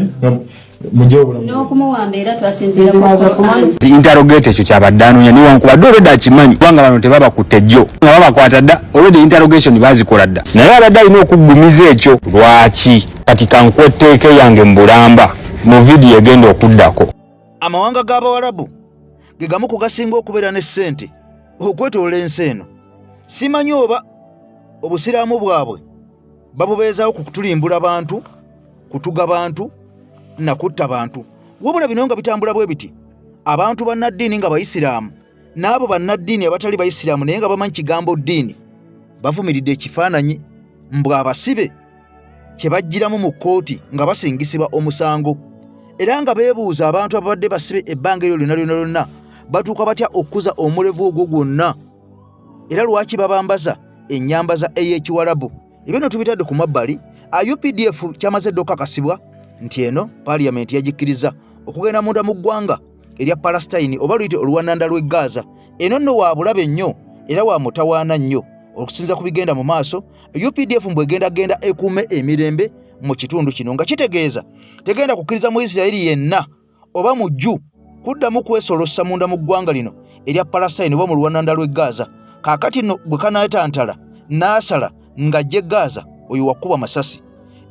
mujje obulamu. N'okumuwamba era twasinziira ku Quran. Interrogate ekyo kyabadde anoonya newankubadde olwedde akimanyi kubanga bano tebabakutte jjo nga babakwata dda olwedde interrogation bazikola dda naye abadde alina okuggumiza ekyo. Lwaki kati kankweteeke yange mu Bulamba mu vidiyo egenda okuddako. Amawanga g'Abawarabu ge gamu ku gasinga okubeera ne ssente okwetoola ensi eno. Simanyi oba obusiraamu bwabwe babubeezaawo ku kutulimbula bantu, kutuga bantu na kutta bantu. Wabula bino nga bitambula bwe biti abantu bannaddiini nga Bayisiraamu n'abo bannaddiini abatali Bayisiraamu naye nga bamanyi kigambo ddiini bavumiridde ekifaananyi mbw abasibe kye bajjiramu mu kkooti nga basingisibwa omusango era nga beebuuza abantu ababadde basibe ebbanga eryo lyonna batuuka batya okukuza omulevu ogwo gwonna era lwaki babambaza ennyambaza ey'Ekiwarabu. Ebino tubitadde ku mabbali. UPDF kyamaze dde okukakasibwa nti eno paaliyamenti yagikkiriza okugenda munda mu ggwanga erya Palestine oba luyite oluwannanda lw'e Gaza. Eno nno wa bulabe nnyo era wa mutawaana nnyo okusinza ku bigenda mu maaso. UPDF bw'egenda ekuume emirembe mu kitundu kino nga kitegeeza tegenda kukkiriza mu Isirayiri yenna oba mujju kuddamu kwesolossa munda mu ggwanga lino erya Palestine oba mu luwannanda lw'e Gaza. Kaakati nno bwe kanaetantala n'asala ng'ajja Gaza oyo wakuba masasi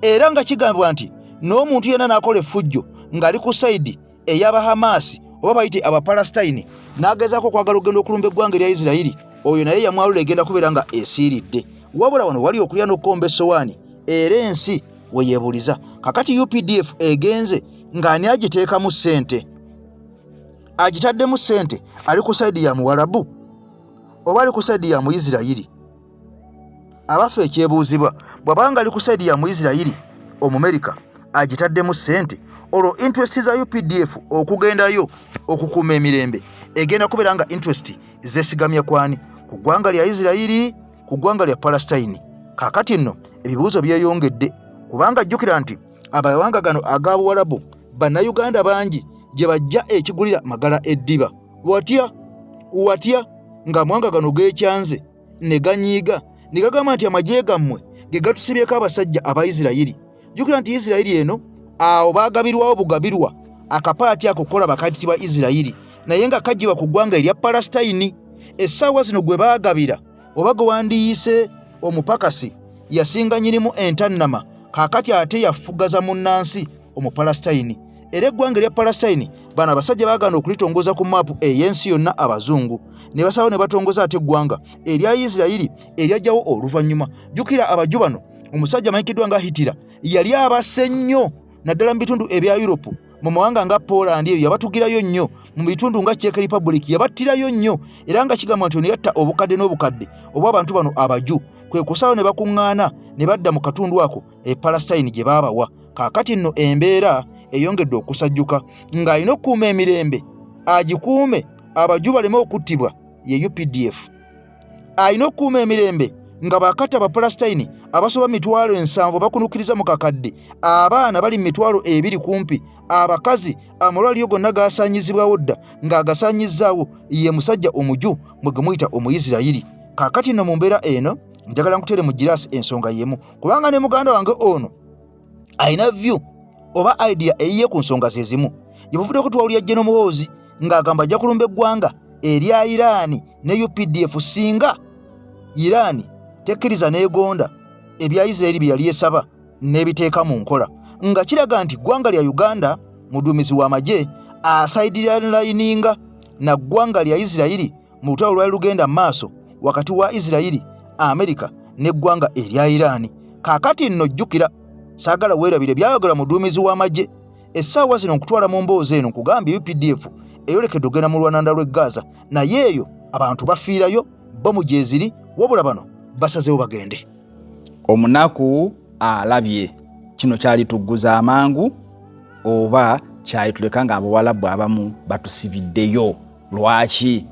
era nga kigambibwa nti n'omuntu yenna n'akola effujjo ng'ali ku sayidi ey'aba Hamasi oba bayite Abapalestine n'agezaako okwagala okugenda okulumba eggwanga erya Isirayiri oyo naye yamwalula egenda kubeera nga esiiridde. Wabula wano wali okulya n'okkomba essowaani era ensi we yeebuliza. Kakati UPDF egenze ng'ani agiteekamu ssente? Agitaddemu ssente ali ku sayidi ya Muwarabu oba ali ku sayidi ya Muisirayiri? abafe ekyebuuzibwa bw'abanga ali ku saidi ya mu Isirayiri Omumerika agitaddemu ssente olwo interest za UPDF okugendayo okukuuma emirembe egenda kubeera nga interest zesigamye kwani ku ggwanga lya Isirayiri ku ggwanga lya Palestine. Kaakati nno ebibuuzo byeyongedde kubanga jjukira nti abawanga gano ag'Abuwarabu bannayuganda bangi gye bajja ekigulira Magala eddiba watya ng'amawanga gano geekyanze ne ganyiiga ne gagamba nti amagye gammwe ge gatusibyeko abasajja aba Isirayiri. Jjukira nti Isirayiri eno awo baagabirwawo bugabirwa akapaati ako kukola bakayitibwa Isirayiri naye nga kagibwa ku ggwanga erya Palestine. Essaawa zino gwe baagabira oba gwe wandiyiise omupakasi yasinga nyirimu entannama kaakati ate yafugaza munnansi Omupalestine. Era eggwanga erya Palestine bano abasajja baagana okulitongoza ku maapu ey'ensi yonna abazungu ne basalawo ne batongoza ate eggwanga erya Isirayiri eryajjawo oluvannyuma. Jjukira abaju bano omusajja amanyikiddwa nga Hitler yali abasse nnyo naddala mu bitundu ebya Europe mu mawanga nga Poland eyo yabatugirayo nnyo mu bitundu nga Czech Republic yabattirayo nnyo era nga kigamba nti ono yatta obukadde n'obukadde obw'abantu bano abaju kwe kusalawo ne bakuŋŋaana ne badda mu katundu ako Palestine gye baabawa. Kaakati nno embeera eyongedde okusajjuka ng'alina okukuuma emirembe agikuume abaju baleme okuttibwa ye UPDF. Alina okukuuma emirembe nga bakata Abapalestine abasoba 7,000 bakunukiriza mu kakadde, abaana bali 2,000 kumpi, abakazi amalwaliro gonna gasaanyizibwawo dda ng'agasaanyizzaawo ye musajja omuju mwe gemuyita Omuyisirayiri. Kaakati nno mu mbeera eno njagala nkutere mu giraasi ensonga yemu kubanga ne muganda wange ono alina view oba idea eyiye ku nsonga ze zimu. Yebuvuddeko twawulira General Muhoozi ng'agamba ajja kulumba eggwanga erya Iraani ne UPDF singa Iraani tekkiriza n'egonda ebya Isirayiri bye yali esaba n'ebiteeka mu nkola, nga kiraga nti ggwanga lya Uganda muduumizi w'amagye asaidiralayininga na ggwanga lya Isirayiri mu lutalo lwali lugenda maaso wakati wa Isirayiri, Amerika n'eggwanga erya Iraani. Kaakati nno jjukira saagala weerabire byayogera muduumizi w'amagye essaawa zino nkutwala mu mboozi eno nkugambye UPDF eyolekedde ogenda mu lwananda lw'e Gaza naye eyo abantu bafiirayo bomu gyeziri wabula bano basazeewo bagende. Omunaku alabye kino kyali tugguza amangu oba kyali tuleka nga Abawarabu abamu batusibiddeyo. Lwaki?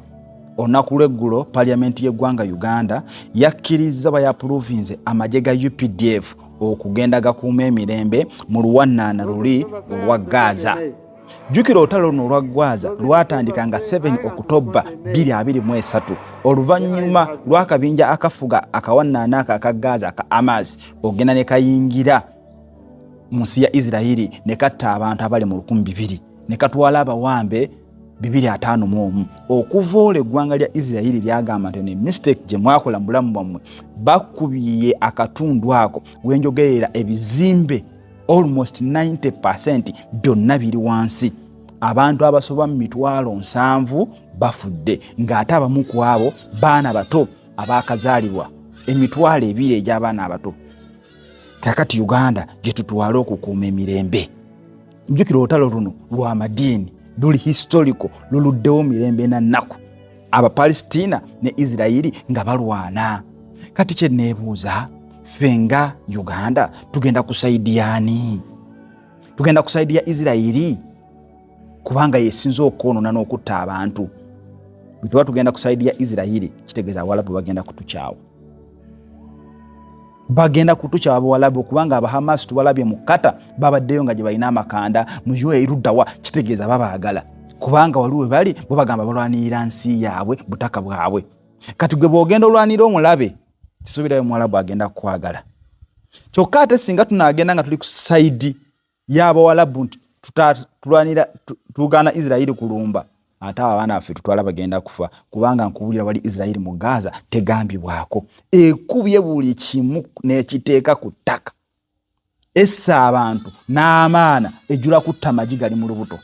Olunaku lw'eggulo Paliamenti y'eggwanga Uganda yakkirizza bayapuruvinze amagye ga UPDF okugenda gakuuma emirembe mu luwannaana luli olwa Gaza. Jjukira olutalo luno olwa Gaza lwatandika nga 7 Oktoba 2023 oluvannyuma lw'akabinja akafuga akawannaana aka Gaza aka Hamas ogenda ne kayingira mu nsi ya Isirayiri ne katta abantu abali mu 200 ne katwala abawambe 251. Okuva olwo eggwanga lya Isirayiri lyagamba nti ne mistake gye mwakola mu bulamu bwammwe bakubiye akatundu ako wenjogerera ebizimbe almost 90% byonna biri wansi. Abantu abasoba 7,000 bafudde ng'ate abamu ku abo baana bato abaakazaalibwa 2,000 egy'abaana abato. Kakati Uganda gye tutwala okukuuma emirembe. Njukira olutalo luno lw'amadiini luli historical luluddewo mirembe na nnaku Abapalestina ne Isirayiri nga balwana. Kati kye neebuuza ffe nga Uganda tugenda kusaidia ani? Tugenda kusaidia Isirayiri kubanga yesinza okwonoona n'okutta abantu. Bwe tuba tugenda kusaidia Isirayiri kitegeeza Abawarabu bagenda kutukyawa. Bagenda kutukyawa Abawarabu kubanga Abahamas tubalabye mu Kata babaddeyo nga gye balina amakanda mu UAE eruddawa kitegeeza babaagala kubanga waliwo bali bo bagamba balwanirira nsi yaabwe butaka bwabwe. Kati gwe bw'ogenda olwanira omulabe kisuubirayo Mwarabu agenda kukwagala. Kyokka ate singa tunaagenda nga tuli ku saidi y'Abawarabu nti tulwanira tugaana Isirayiri kulumba ate abaana baffe tutwala bagenda kufa kubanga nkubulira wali Isirayiri mu Gaza tegambibwako. Ekubye buli kimu n'ekiteeka ku ttaka. Essa abantu n'amaana ejjula kutta amagi gali mu lubuto.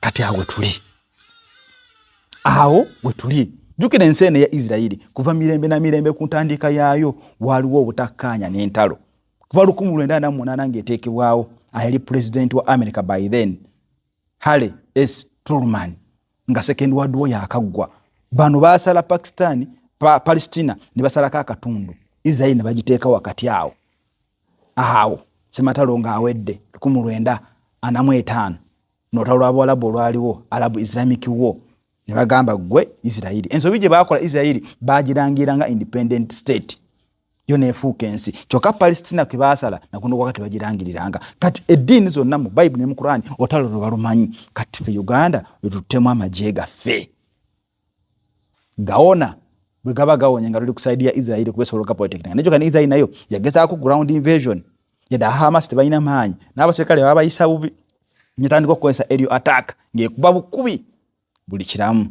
Kati awo tuli. Awo we tuli. Jjukira ensi eno ya Isirayiri kuva mirembe na mirembe ku ntandika yaayo waliwo obutakkaanya n'entalo. Kuva 1948 ng'eteekebwawo ayali president wa America by then Harry S. Truman nga second world war yakaggwa. Bano baasala Pakistan Palestina ne basalako akatundu Israeli ne bagiteeka wakati awo sematalo ng'awedde 1945 n'olutalo lw'Abawalabu olwaliwo Arab Islamic War ne bagamba gwe Israeli ensobi gye baakola Israeli bagirangira nga independent state yo neefuuka ensi kyokka Palestina kwe baasala nakuno wakati bagirangiriranga kati eddiini zonna mu Bible ne mu Quran olutalo lwe balumanyi kati ffe Uganda lwe tuttemu amagye gaffe gawona bwe gaba gawonya nga luli kusaidia Israeli kubesobola polytechnic nekyo kandi Israeli nayo yagezaako ground invasion yada Hamas tebalina maanyi n'abaserikale babayisa bubi nyatandika okukozesa aerial attack ng'ekuba bukubi buli kiramu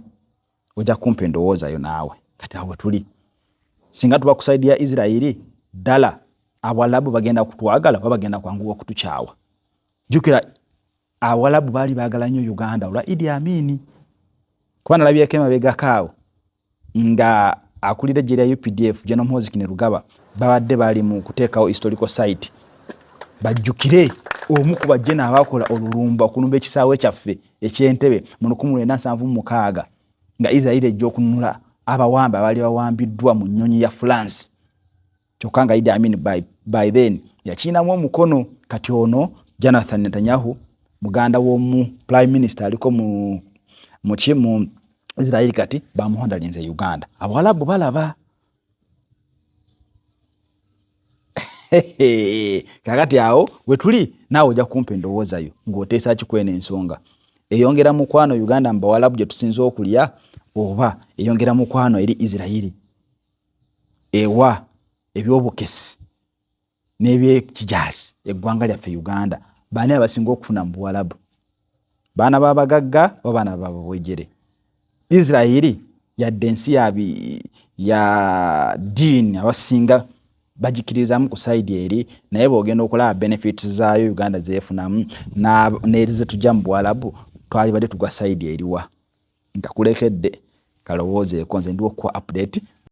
ojja kumpa endowooza yo naawe kati awo tuli singa tuba kusaidia Israeli ddala Abawalabu bagenda kutwagala oba bagenda kwanguwa okutukyawa jjukira Abawalabu baali baagala nnyo Uganda olwa Idi Amin kuba nalabyeko emabegakaawo nga akulira ejje lya UPDF General Moses ne Rugaba babadde bali mu kuteekawo historical site bajjukire omu ku bajje n'abakola olulumba okulumba ekisaawe kyaffe eky'Entebbe mu 1976 nga Israeli ejja okununula abawamba abaali bawambiddwa mu nnyonyi ya France kyokka nga Idi Amin by then yakiinamu omukono kati ono Jonathan Netanyahu muganda w'omu prime minister aliko mu Israeli kati bamuhondalinze Uganda Abawalabu balaba kakati awo wetuli naawe ojja kumpa endowooza yo ng'oteesa kikwena ensonga eyongera mukwano Uganda mu Bawalabu gye tusinza okulya oba eyongera mukwano eri Israeli ewa ebyobukesi n'ebyekijaasi eggwanga lyaffe Uganda baani abasinga okufuna mu Bawalabu baana babagagga oba baana babawejere Israeli yadde ensi ya dini abasinga bagikirizamu ku side eri naye boogenda okulaba benefits zaayo Uganda zeefunamu n'erize tujja mu Bwalabu twali badde tugwa side eriwa nkakulekedde kalowoozeeko nze ndiwo kuwa update